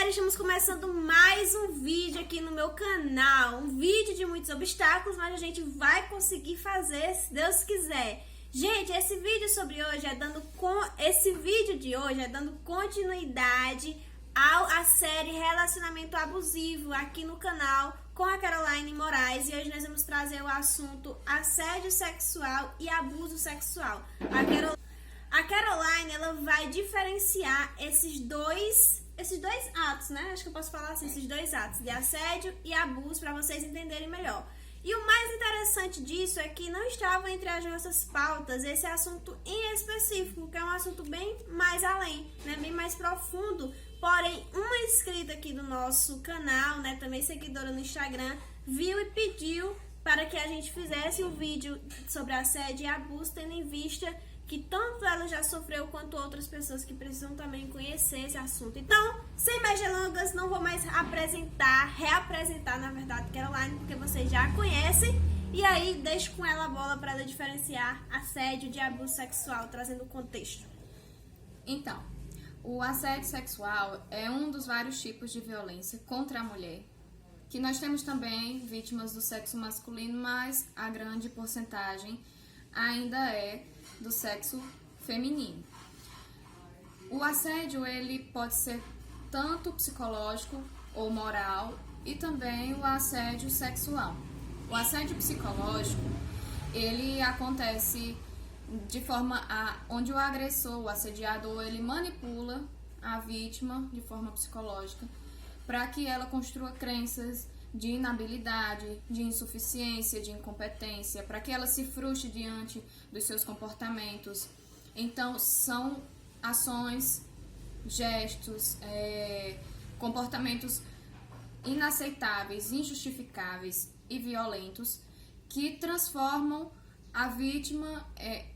galera, estamos começando mais um vídeo aqui no meu canal. Um vídeo de muitos obstáculos, mas a gente vai conseguir fazer se Deus quiser. Gente, esse vídeo de hoje é dando continuidade à série Relacionamento Abusivo aqui no canal com a Caroline Moraes. E hoje nós vamos trazer o assunto assédio sexual e abuso sexual. A Caroline, ela vai diferenciar esses dois atos, né? Acho que eu posso falar assim, esses dois atos de assédio e abuso para vocês entenderem melhor. E o mais interessante disso é que não estava entre as nossas pautas esse assunto em específico, que é um assunto bem mais além, né? Bem mais profundo. Porém, uma inscrita aqui do nosso canal, né, também seguidora no Instagram, viu e pediu para que a gente fizesse um vídeo sobre assédio e abuso, tendo em vista que tanto ela já sofreu quanto outras pessoas que precisam também conhecer esse assunto. Então, sem mais delongas, não vou mais reapresentar, na verdade, Caroline, porque vocês já conhecem. E aí, deixo com ela a bola para ela diferenciar assédio de abuso sexual, trazendo o contexto. Então, o assédio sexual é um dos vários tipos de violência contra a mulher, que nós temos também vítimas do sexo masculino, mas a grande porcentagem ainda é do sexo feminino. O assédio, ele pode ser tanto psicológico ou moral, e também o assédio sexual. O assédio psicológico, ele acontece de forma onde o agressor, o assediador, ele manipula a vítima de forma psicológica para que ela construa crenças de inabilidade, de insuficiência, de incompetência, para que ela se frustre diante dos seus comportamentos. Então, são ações, gestos, comportamentos inaceitáveis, injustificáveis e violentos que transformam a vítima,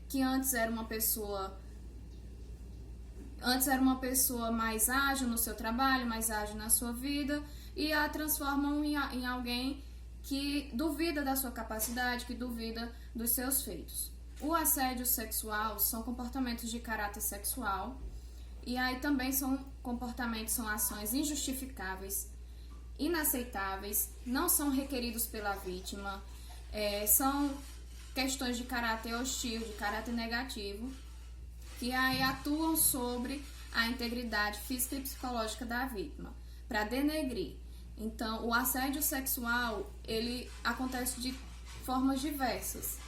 que antes era uma pessoa mais ágil no seu trabalho, mais ágil na sua vida, e a transformam em alguém que duvida da sua capacidade, que duvida dos seus feitos. O assédio sexual são comportamentos de caráter sexual, e aí também são ações injustificáveis, inaceitáveis, não são requeridos pela vítima, são questões de caráter hostil, de caráter negativo, que aí atuam sobre a integridade física e psicológica da vítima, para denegrir. Então, o assédio sexual, ele acontece de formas diversas.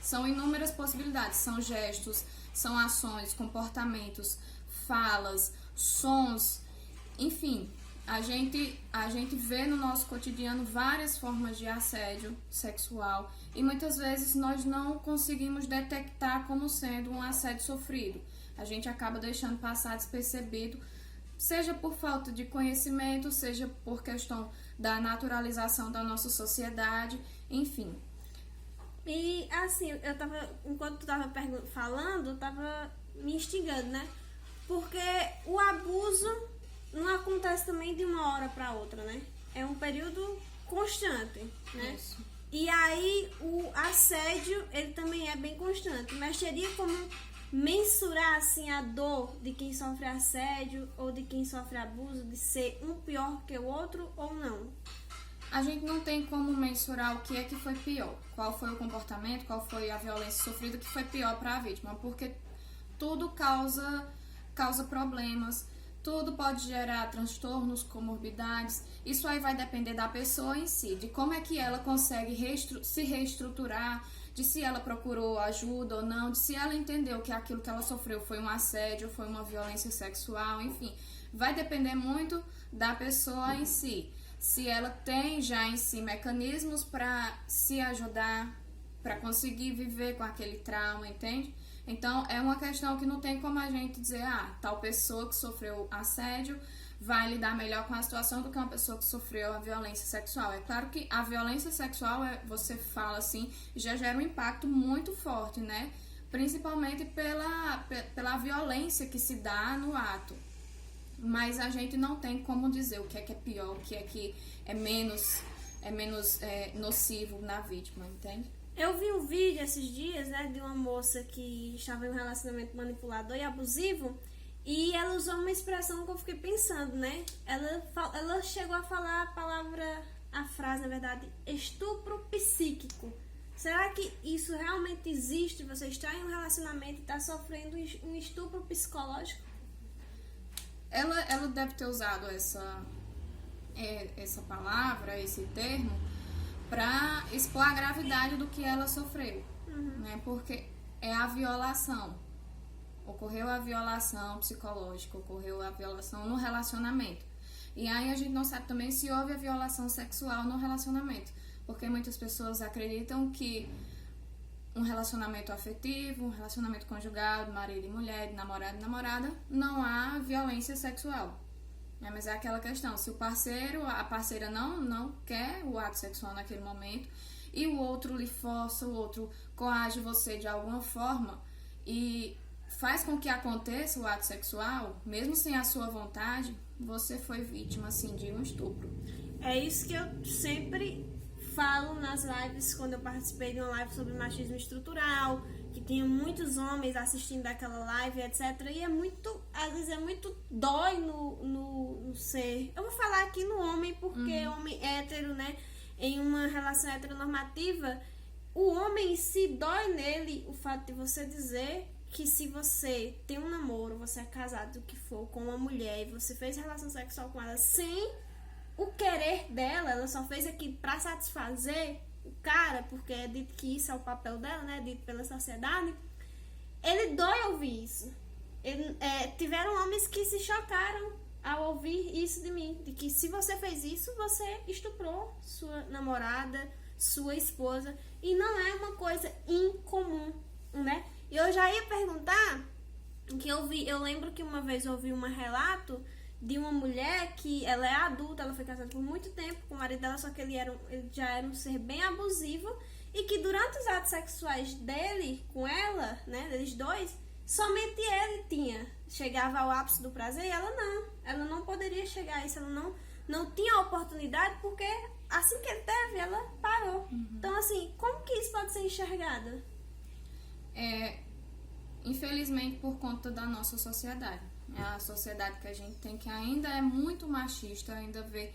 São inúmeras possibilidades, são gestos, são ações, comportamentos, falas, sons, enfim. A gente vê no nosso cotidiano várias formas de assédio sexual e muitas vezes nós não conseguimos detectar como sendo um assédio sofrido. A gente acaba deixando passar despercebido, seja por falta de conhecimento, seja por questão da naturalização da nossa sociedade, enfim. E assim, enquanto tu tava falando, eu tava me instigando, né? Porque o abuso não acontece também de uma hora para outra, né? É um período constante, né? Isso. E aí o assédio, ele também é bem constante. Mas teria como mensurar assim a dor de quem sofre assédio ou de quem sofre abuso, de ser um pior que o outro ou não? A gente não tem como mensurar o que é que foi pior, qual foi o comportamento, qual foi a violência sofrida que foi pior para a vítima, porque tudo causa problemas, tudo pode gerar transtornos, comorbidades. Isso aí vai depender da pessoa em si, de como é que ela consegue se reestruturar, de se ela procurou ajuda ou não, de se ela entendeu que aquilo que ela sofreu foi um assédio, foi uma violência sexual, enfim. Vai depender muito da pessoa em si. Se ela tem já em si mecanismos para se ajudar, para conseguir viver com aquele trauma, entende? Então, é uma questão que não tem como a gente dizer, tal pessoa que sofreu assédio vai lidar melhor com a situação do que uma pessoa que sofreu a violência sexual. É claro que a violência sexual, você fala assim, já gera um impacto muito forte, né? Principalmente pela violência que se dá no ato. Mas a gente não tem como dizer o que é pior, o que é menos nocivo na vítima, entende? Eu vi um vídeo esses dias, né, de uma moça que estava em um relacionamento manipulador e abusivo, E ela usou uma expressão que eu fiquei pensando, né? Ela chegou a falar a frase, na verdade, estupro psíquico. Será que isso realmente existe? Você está em um relacionamento e está sofrendo um estupro psicológico? Ela deve ter usado essa palavra, esse termo, para expor a gravidade do que ela sofreu, né? Porque é a violação. Ocorreu a violação psicológica, ocorreu a violação no relacionamento. E aí a gente não sabe também se houve a violação sexual no relacionamento, porque muitas pessoas acreditam que um relacionamento afetivo, um relacionamento conjugal, de marido e mulher, de namorado e namorada, não há violência sexual. Mas é aquela questão, se o parceiro, a parceira não quer o ato sexual naquele momento e o outro lhe força, o outro coage você de alguma forma e faz com que aconteça o ato sexual, mesmo sem a sua vontade, você foi vítima, assim, de um estupro. É isso que eu sempre falo nas lives, quando eu participei de uma live sobre machismo estrutural, que tinha muitos homens assistindo aquela live, etc. E é muito, às vezes é muito dói no ser. Eu vou falar aqui no homem, porque homem hétero, né, em uma relação heteronormativa, o homem em si dói nele o fato de você dizer que se você tem um namoro, você é casado, o que for, com uma mulher, e você fez relação sexual com ela sem o querer dela, ela só fez aquilo pra satisfazer o cara, porque é dito que isso é o papel dela, né, dito pela sociedade, ele dói ouvir isso. Tiveram homens que se chocaram ao ouvir isso de mim, de que se você fez isso, você estuprou sua namorada, sua esposa, e não é uma coisa incomum, né? E eu já ia perguntar, que eu lembro que uma vez eu ouvi um relato de uma mulher que ela é adulta, ela foi casada por muito tempo com o marido dela, só que ele já era um ser bem abusivo, e que durante os atos sexuais dele com ela, né, deles dois, somente ele chegava ao ápice do prazer e ela não poderia chegar a isso, ela não tinha a oportunidade, porque assim que ele teve, ela parou. Então, assim, como que isso pode ser enxergado? Infelizmente, por conta da nossa sociedade. É a sociedade que a gente tem, que ainda é muito machista, ainda vê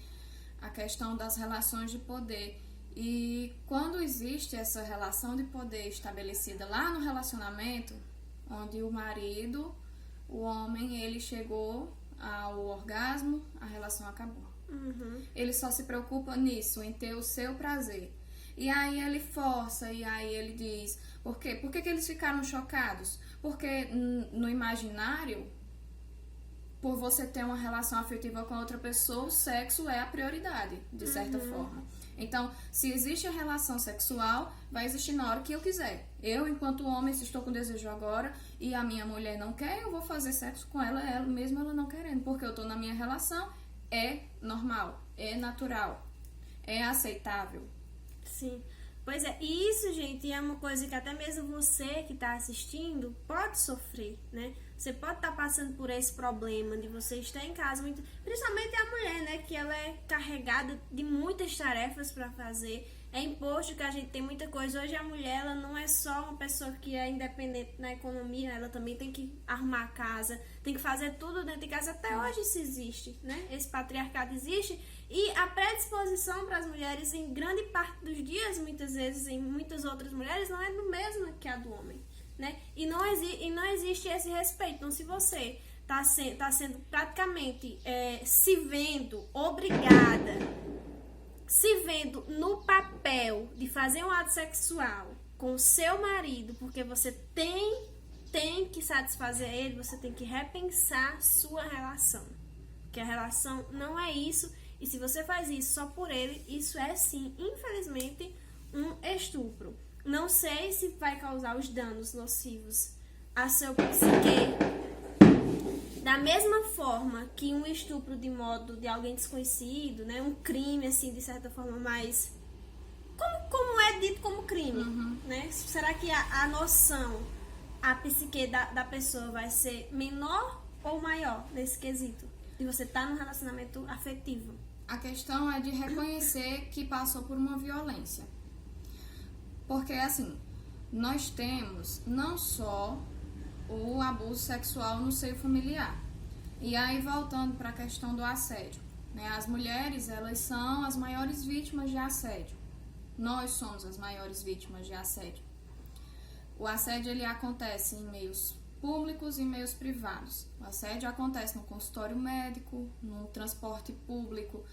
a questão das relações de poder. E quando existe essa relação de poder estabelecida lá no relacionamento, onde o marido, o homem, ele chegou ao orgasmo, a relação acabou. Ele só se preocupa nisso, em ter o seu prazer. E aí ele força, e aí ele diz... Por quê? Por que eles ficaram chocados? Porque no imaginário, por você ter uma relação afetiva com outra pessoa, o sexo é a prioridade, de certa forma. Então, se existe a relação sexual, vai existir na hora que eu quiser. Eu, enquanto homem, se estou com desejo agora e a minha mulher não quer, eu vou fazer sexo com ela mesmo ela não querendo. Porque eu estou na minha relação, é normal, é natural, é aceitável. Sim. Pois é, isso, gente, é uma coisa que até mesmo você que está assistindo pode sofrer, né? Você pode estar passando por esse problema de você estar em casa, principalmente a mulher, né? Que ela é carregada de muitas tarefas para fazer. É imposto que a gente tem muita coisa. Hoje a mulher, ela não é só uma pessoa que é independente na economia, ela também tem que arrumar a casa, tem que fazer tudo dentro de casa. Até hoje isso existe, né? Esse patriarcado existe. E a predisposição para as mulheres, em grande parte dos dias, muitas vezes, em muitas outras mulheres, não é do mesmo que a do homem, né? E não existe esse respeito. Então, se você tá sendo praticamente se vendo obrigada, se vendo no papel de fazer um ato sexual com o seu marido, porque você tem que satisfazer ele, você tem que repensar sua relação. Porque a relação não é isso. E se você faz isso só por ele, isso é sim, infelizmente, um estupro. Não sei se vai causar os danos nocivos a seu psique. Da mesma forma que um estupro de modo de alguém desconhecido, né, um crime, assim, de certa forma mais... Como é dito como crime, né? Será que a noção, a psique da pessoa vai ser menor ou maior nesse quesito? De você estar num relacionamento afetivo? A questão é de reconhecer que passou por uma violência. Porque, assim, nós temos não só o abuso sexual no seio familiar. E aí, voltando para a questão do assédio, né? As mulheres, elas são as maiores vítimas de assédio. Nós somos as maiores vítimas de assédio. O assédio, ele acontece em meios públicos e meios privados. O assédio acontece no consultório médico, no transporte público,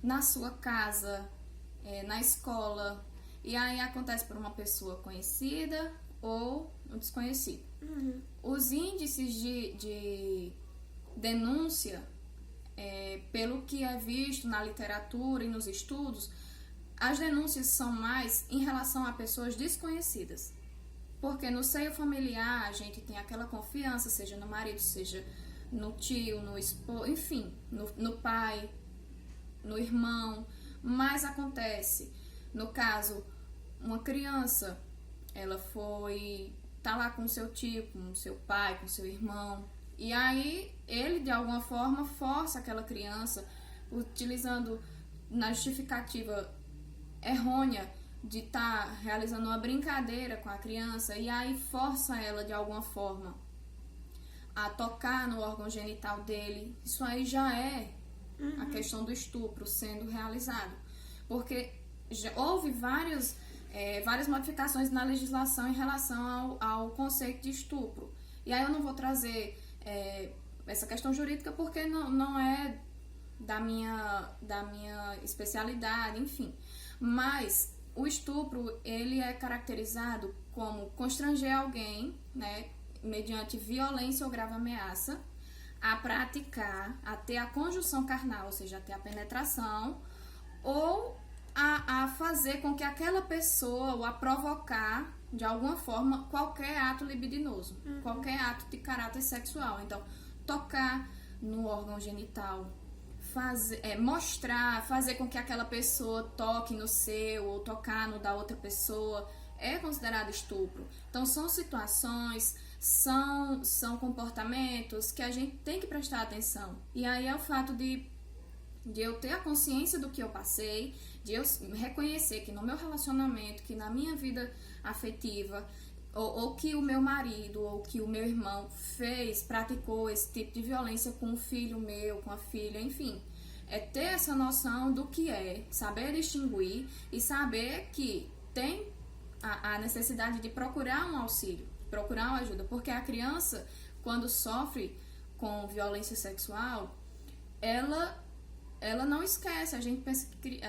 na sua casa, na escola. E aí acontece por uma pessoa conhecida ou um desconhecido. Os índices de denúncia, pelo que é visto na literatura e nos estudos, as denúncias são mais em relação a pessoas desconhecidas. Porque no seio familiar a gente tem aquela confiança, seja no marido, seja no tio, no esposo, enfim, no pai, no irmão. Mas acontece, no caso, uma criança, ela tá lá com seu tio, com seu pai, com seu irmão, e aí ele de alguma forma força aquela criança, utilizando na justificativa errônea de estar realizando uma brincadeira com a criança, e aí força ela de alguma forma a tocar no órgão genital dele. Isso aí já é a questão do estupro sendo realizado, porque já houve várias modificações na legislação em relação ao conceito de estupro. E aí eu não vou trazer essa questão jurídica porque não é da minha especialidade, enfim. Mas o estupro, ele é caracterizado como constranger alguém, né, mediante violência ou grave ameaça, a praticar, a ter a conjunção carnal, ou seja, a ter a penetração, ou a fazer com que aquela pessoa, ou a provocar, de alguma forma, qualquer ato libidinoso, qualquer ato de caráter sexual. Então, tocar no órgão genital, mostrar, fazer com que aquela pessoa toque no seu, ou tocar no da outra pessoa, é considerado estupro. Então, são situações, são comportamentos que a gente tem que prestar atenção. E aí é o fato de eu ter a consciência do que eu passei, de eu reconhecer que no meu relacionamento, que na minha vida afetiva, ou que o meu marido, ou que o meu irmão praticou esse tipo de violência com o filho meu, com a filha, enfim. É ter essa noção do que é, saber distinguir e saber que tem a necessidade de procurar um auxílio, procurar uma ajuda, porque a criança, quando sofre com violência sexual, ela não esquece. A gente pensa que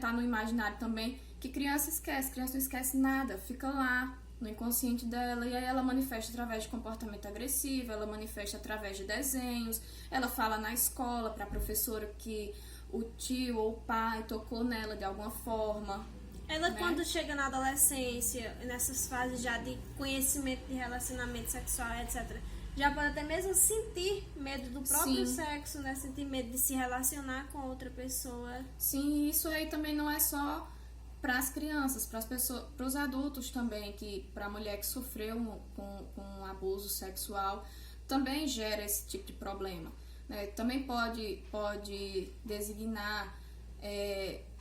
tá no imaginário também que criança não esquece nada, fica lá no inconsciente dela, e aí ela manifesta através de comportamento agressivo, ela manifesta através de desenhos, ela fala na escola para a professora que o tio ou o pai tocou nela de alguma forma. Ela, quando chega na adolescência, nessas fases já de conhecimento de relacionamento sexual, etc., já pode até mesmo sentir medo do próprio sexo, né? Sentir medo de se relacionar com outra pessoa. Sim, isso aí também não é só para as crianças, para as pessoas, para os adultos também, que para a mulher que sofreu com abuso sexual, também gera esse tipo de problema, né? Também pode designar,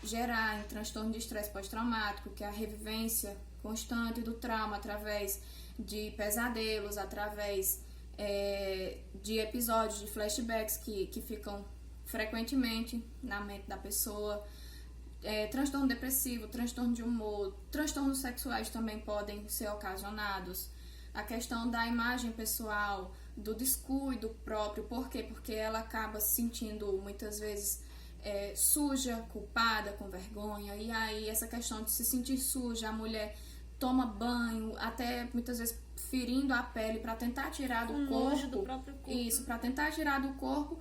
gerar em transtorno de estresse pós-traumático, que é a revivência constante do trauma através de pesadelos, através de episódios de flashbacks que ficam frequentemente na mente da pessoa. Transtorno depressivo, transtorno de humor, transtornos sexuais também podem ser ocasionados. A questão da imagem pessoal, do descuido próprio. Por quê? Porque ela acaba se sentindo muitas vezes suja, culpada, com vergonha. E aí essa questão de se sentir suja, a mulher toma banho, até muitas vezes ferindo a pele para tentar tirar do corpo, do próprio corpo. Isso, para tentar tirar do corpo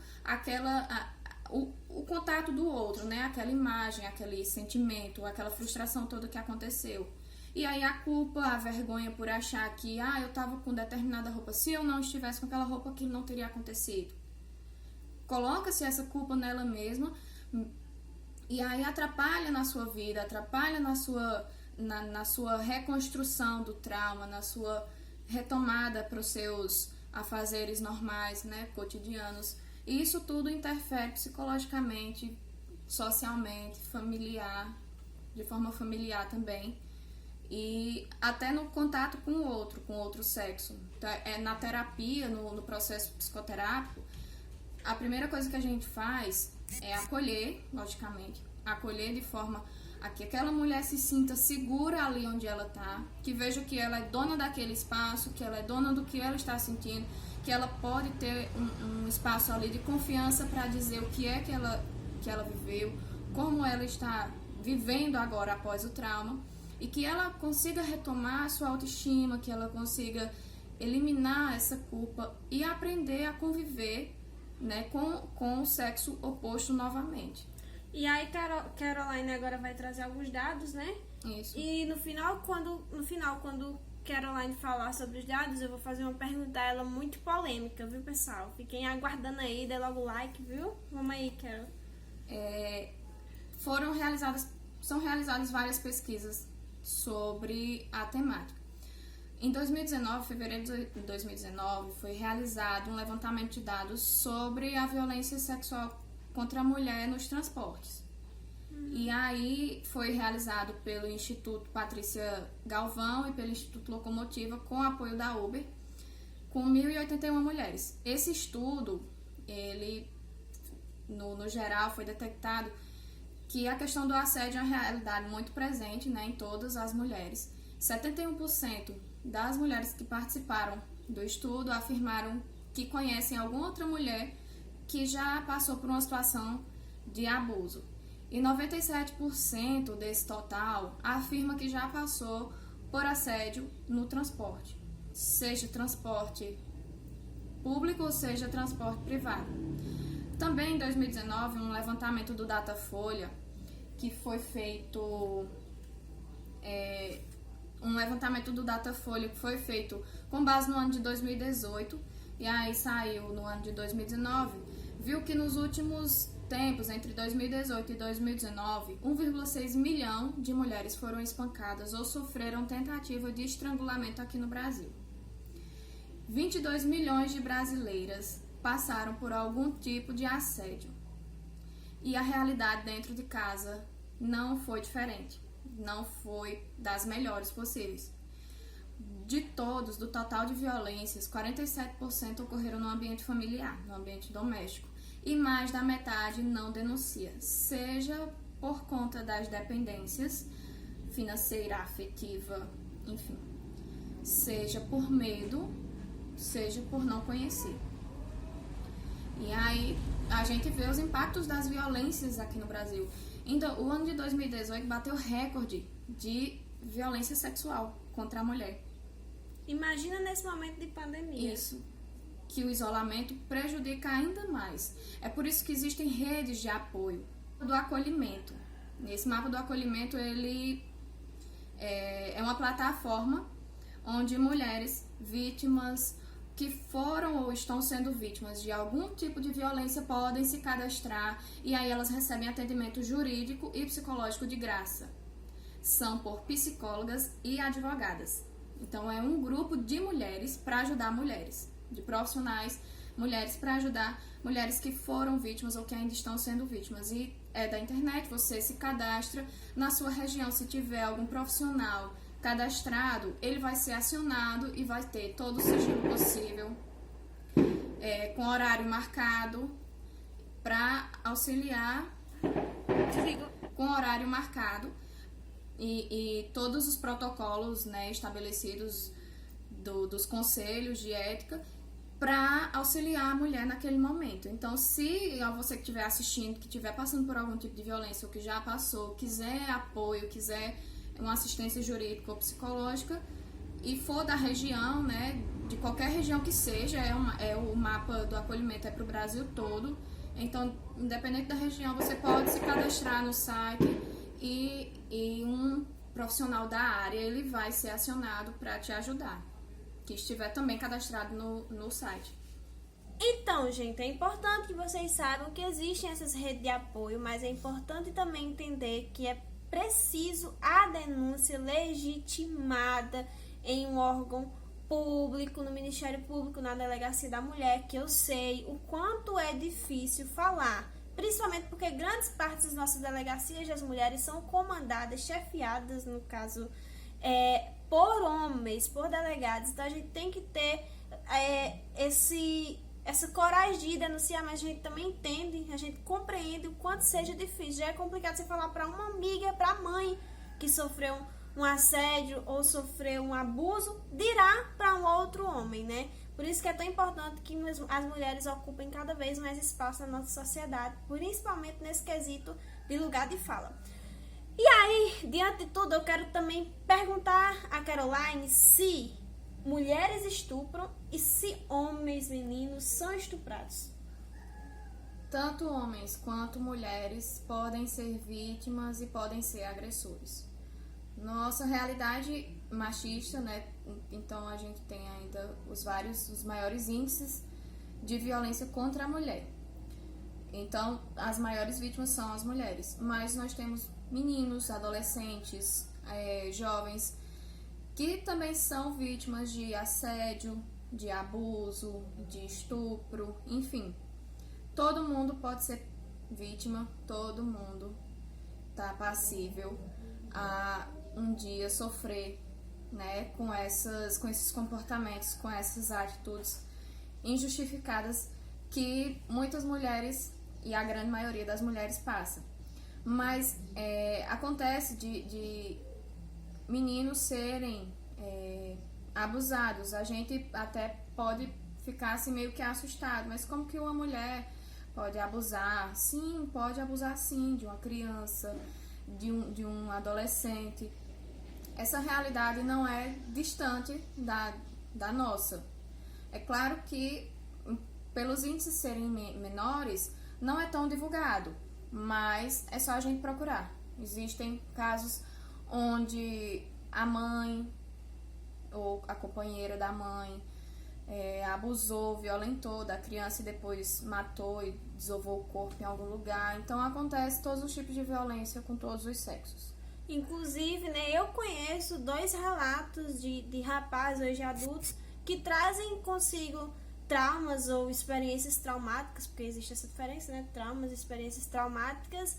o contato do outro, né? Aquela imagem, aquele sentimento, aquela frustração toda que aconteceu. E aí a culpa, a vergonha por achar que eu tava com determinada roupa, se eu não estivesse com aquela roupa, aquilo não teria acontecido. Coloca-se essa culpa nela mesma e aí atrapalha na sua vida, atrapalha na sua reconstrução do trauma, na sua retomada para os seus afazeres normais, né, cotidianos. E isso tudo interfere psicologicamente, socialmente, familiar, de forma familiar também. e até no contato com o outro sexo. Então, na terapia, no processo psicoterápico, a primeira coisa que a gente faz é acolher, logicamente, acolher de forma a que aquela mulher se sinta segura ali onde ela está, que veja que ela é dona daquele espaço, que ela é dona do que ela está sentindo, que ela pode ter um espaço ali de confiança para dizer o que é que ela viveu, como ela está vivendo agora após o trauma, e que ela consiga retomar a sua autoestima, que ela consiga eliminar essa culpa e aprender a conviver, né, com o sexo oposto novamente. E aí, Caroline agora vai trazer alguns dados, né? Isso. E no final, quando Caroline falar sobre os dados, eu vou fazer uma pergunta a ela muito polêmica, viu, pessoal? Fiquem aguardando aí, dê logo o like, viu? Vamos aí, Carol. São realizadas várias pesquisas sobre a temática. Em 2019, fevereiro de 2019, foi realizado um levantamento de dados sobre a violência sexual contra a mulher nos transportes. E aí foi realizado pelo Instituto Patrícia Galvão e pelo Instituto Locomotiva, com apoio da Uber, com 1.081 mulheres. Esse estudo, ele, no geral, foi detectado que a questão do assédio é uma realidade muito presente, né, em todas as mulheres. 71% das mulheres que participaram do estudo afirmaram que conhecem alguma outra mulher que já passou por uma situação de abuso. E 97% desse total afirma que já passou por assédio no transporte, seja transporte público ou seja transporte privado. Também em 2019, um levantamento do Datafolha, que foi feito com base no ano de 2018, e aí saiu no ano de 2019, viu que nos últimos tempos, entre 2018 e 2019, 1,6 milhão de mulheres foram espancadas ou sofreram tentativa de estrangulamento aqui no Brasil. 22 milhões de brasileiras passaram por algum tipo de assédio. E a realidade dentro de casa não foi diferente, não foi das melhores possíveis. Do total de violências, 47% ocorreram no ambiente familiar, no ambiente doméstico, e mais da metade não denuncia, seja por conta das dependências financeira, afetiva, enfim, seja por medo, seja por não conhecer. E aí a gente vê os impactos das violências aqui no Brasil. Então, o ano de 2018 bateu recorde de violência sexual contra a mulher. Imagina nesse momento de pandemia. Isso, que o isolamento prejudica ainda mais. É por isso que existem redes de apoio do acolhimento. Esse mapa do acolhimento, ele é uma plataforma onde mulheres vítimas que foram ou estão sendo vítimas de algum tipo de violência podem se cadastrar e aí elas recebem atendimento jurídico e psicológico de graça. São por psicólogas e advogadas. Então é um grupo de mulheres para ajudar mulheres, de profissionais, mulheres para ajudar mulheres que foram vítimas ou que ainda estão sendo vítimas. E é da internet, você se cadastra na sua região, se tiver algum profissional cadastrado, ele vai ser acionado e vai ter todo o sigilo possível, com horário marcado, para auxiliar, com horário marcado e todos os protocolos, né, estabelecidos dos conselhos de ética para auxiliar a mulher naquele momento. Então, se você que estiver assistindo, que estiver passando por algum tipo de violência ou que já passou, quiser apoio, quiser uma assistência jurídica ou psicológica e for da região, né, de qualquer região que seja, o mapa do acolhimento é para o Brasil todo, então, independente da região, você pode se cadastrar no site e um profissional da área, ele vai ser acionado para te ajudar, que estiver também cadastrado no site. Então, gente, é importante que vocês saibam que existem essas redes de apoio, mas é importante também entender que é preciso a denúncia legitimada em um órgão público, no Ministério Público, na Delegacia da Mulher, que eu sei o quanto é difícil falar, principalmente porque grandes partes das nossas delegacias das mulheres são comandadas, chefiadas, no caso, por homens, por delegados. Então a gente tem que ter essa coragem de denunciar, mas a gente também entende, a gente compreende o quanto seja difícil. Já é complicado você falar para uma amiga, para a mãe que sofreu um assédio ou sofreu um abuso, dirá para um outro homem, né? Por isso que é tão importante que as mulheres ocupem cada vez mais espaço na nossa sociedade, principalmente nesse quesito de lugar de fala. E aí, diante de tudo, eu quero também perguntar a Caroline se mulheres estupram e se homens, meninos, são estuprados. Tanto homens quanto mulheres podem ser vítimas e podem ser agressores. Nossa realidade machista, né? Então a gente tem ainda os maiores índices de violência contra a mulher. Então as maiores vítimas são as mulheres, mas nós temos meninos, adolescentes, jovens que também são vítimas de assédio, de abuso, de estupro, enfim. Todo mundo pode ser vítima, todo mundo está passível a um dia sofrer, né, com esses comportamentos, com essas atitudes injustificadas que muitas mulheres e a grande maioria das mulheres passa. Mas acontece de meninos serem abusados. A gente até pode ficar assim meio que assustado, mas como que uma mulher pode abusar? Sim, pode abusar sim, de uma criança, de um adolescente. Essa realidade não é distante da nossa. É claro que pelos índices serem menores, não é tão divulgado, mas é só a gente procurar. Existem casos onde a mãe ou a companheira da mãe abusou, violentou da criança e depois matou e desovou o corpo em algum lugar. Então acontece todos os tipos de violência com todos os sexos. Inclusive, né, eu conheço 2 relatos de rapazes hoje adultos que trazem consigo traumas ou experiências traumáticas, porque existe essa diferença, né? Traumas, experiências traumáticas,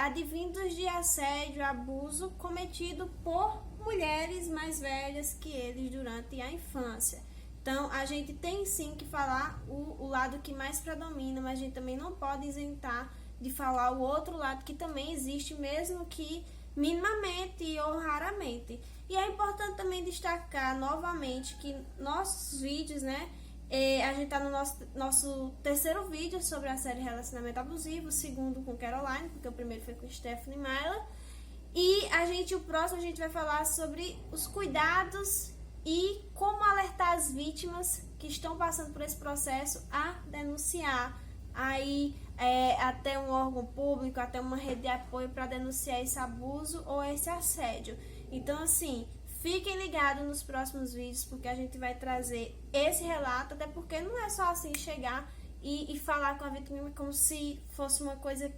advindos de assédio, abuso cometido por mulheres mais velhas que eles durante a infância. Então, a gente tem sim que falar o lado que mais predomina, mas a gente também não pode isentar de falar o outro lado que também existe, mesmo que minimamente ou raramente. E é importante também destacar novamente que nossos vídeos, né? A gente tá no nosso terceiro vídeo sobre a série Relacionamento Abusivo, o segundo com Caroline, porque o primeiro foi com Stephanie Myla. E o próximo a gente vai falar sobre os cuidados e como alertar as vítimas que estão passando por esse processo a denunciar aí até um órgão público, até uma rede de apoio para denunciar esse abuso ou esse assédio. Então, assim, fiquem ligados nos próximos vídeos, porque a gente vai trazer esse relato, até porque não é só assim chegar e falar com a vítima como se fosse uma coisa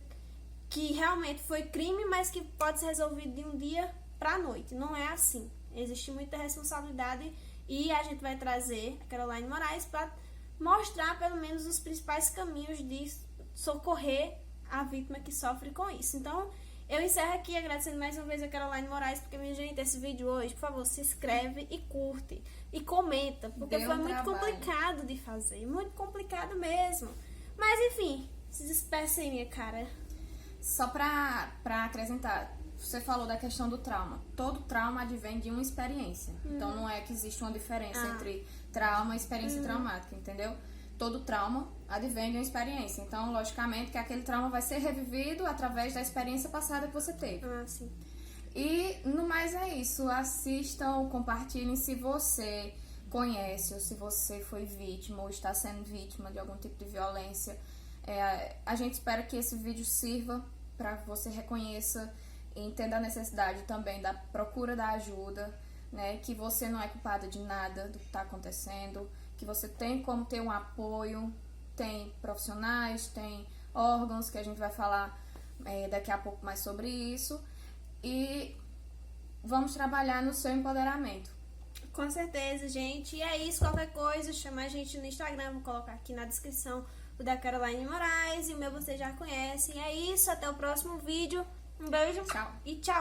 que realmente foi crime, mas que pode ser resolvido de um dia para a noite. Não é assim. Existe muita responsabilidade e a gente vai trazer a Caroline Moraes para mostrar pelo menos os principais caminhos de socorrer a vítima que sofre com isso. Então, eu encerro aqui agradecendo mais uma vez a Caroline Moraes, porque, minha gente, esse vídeo hoje, por favor, se inscreve e curte e comenta, porque foi muito complicado de fazer, muito complicado mesmo. Mas, enfim, se despeça aí, minha cara. Só pra acrescentar, você falou da questão do trauma. Todo trauma advém de uma experiência. Então, não é que existe uma diferença entre trauma e experiência traumática, entendeu? Todo trauma advém de uma experiência. Então, logicamente, que aquele trauma vai ser revivido através da experiência passada que você teve. Sim. E, no mais, é isso. Assistam, compartilhem se você conhece ou se você foi vítima ou está sendo vítima de algum tipo de violência. A gente espera que esse vídeo sirva para que você reconheça e entenda a necessidade também da procura da ajuda, né? Que você não é culpada de nada do que está acontecendo, que você tem como ter um apoio, tem profissionais, tem órgãos, que a gente vai falar daqui a pouco mais sobre isso, e vamos trabalhar no seu empoderamento. Com certeza, gente. E é isso, qualquer coisa, chama a gente no Instagram, vou colocar aqui na descrição o da Caroline Moraes, e o meu você já conhece. E é isso, até o próximo vídeo. Um beijo Tchau. E tchau.